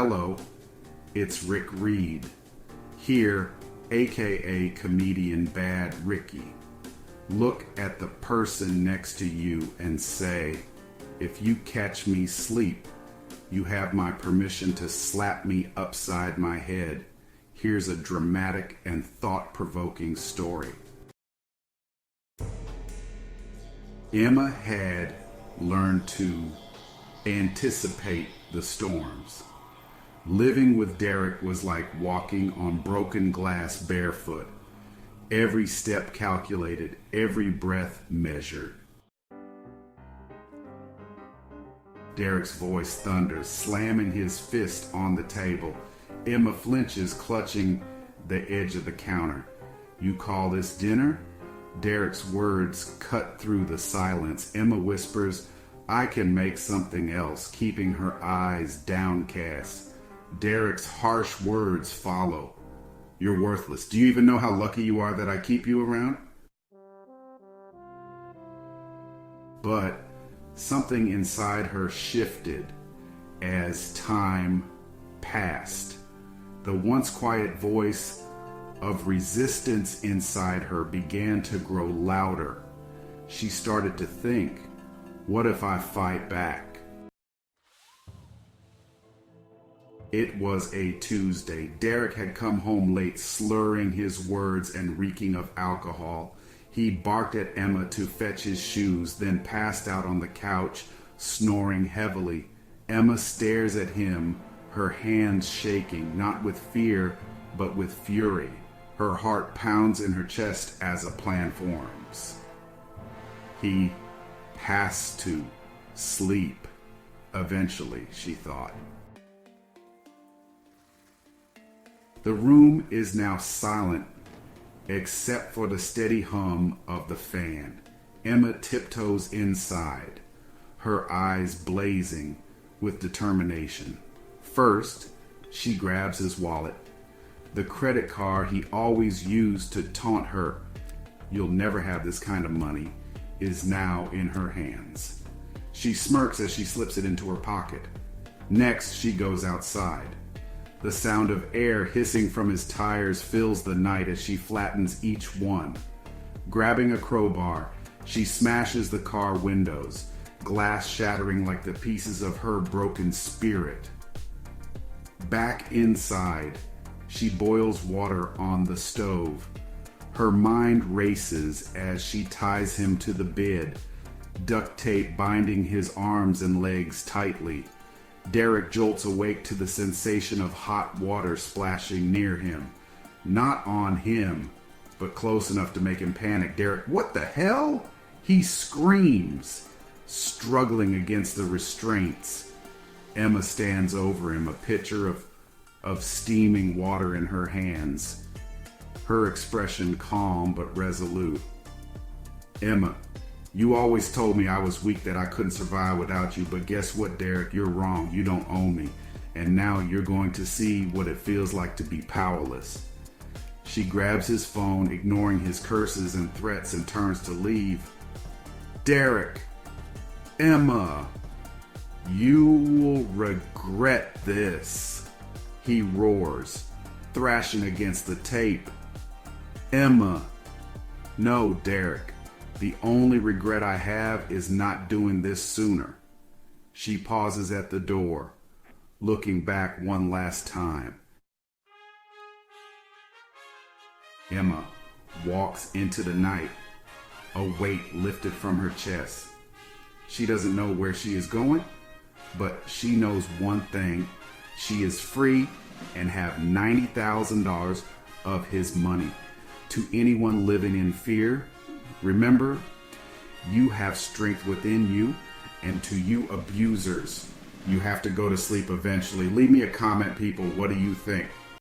Hello, it's Rick Reed, here, aka Comedian Bad Ricky. Look at the person next to you and say, if you catch me sleep, you have my permission to slap me upside my head. Here's a dramatic and thought-provoking story. Emma had learned to anticipate the storms. Living with Derek was like walking on broken glass barefoot. Every step calculated, every breath measured. Derek's voice thunders, slamming his fist on the table. Emma flinches, clutching the edge of the counter. You call this dinner? Derek's words cut through the silence. Emma whispers, I can make something else, keeping her eyes downcast. Derek's harsh words follow. You're worthless. Do you even know how lucky you are that I keep you around? But something inside her shifted as time passed. The once quiet voice of resistance inside her began to grow louder. She started to think, what if I fight back? It was a Tuesday. Derek had come home late, slurring his words and reeking of alcohol. He barked at Emma to fetch his shoes, then passed out on the couch, snoring heavily. Emma stares at him, her hands shaking, not with fear, but with fury. Her heart pounds in her chest as a plan forms. He has to sleep eventually, she thought. The room is now silent, except for the steady hum of the fan. Emma tiptoes inside, her eyes blazing with determination. First, she grabs his wallet. The credit card he always used to taunt her, you'll never have this kind of money, is now in her hands. She smirks as she slips it into her pocket. Next, she goes outside. The sound of air hissing from his tires fills the night as she flattens each one. Grabbing a crowbar, she smashes the car windows, glass shattering like the pieces of her broken spirit. Back inside, she boils water on the stove. Her mind races as she ties him to the bed, duct tape binding his arms and legs tightly. Derek jolts awake to the sensation of hot water splashing near him. Not on him, but close enough to make him panic. Derek, what the hell? He screams, struggling against the restraints. Emma stands over him, a pitcher of steaming water in her hands, her expression calm but resolute. Emma, you always told me I was weak, that I couldn't survive without you, but guess what, Derek? You're wrong. You don't own me. And now you're going to see what it feels like to be powerless. She grabs his phone, ignoring his curses and threats, and turns to leave. Derek, Emma, you will regret this, he roars, thrashing against the tape. Emma, no, Derek. The only regret I have is not doing this sooner. She pauses at the door, looking back one last time. Emma walks into the night, a weight lifted from her chest. She doesn't know where she is going, but she knows one thing. She is free and have $90,000 of his money. To anyone living in fear, remember, you have strength within you, and to you abusers, you have to go to sleep eventually. Leave me a comment, people. What do you think?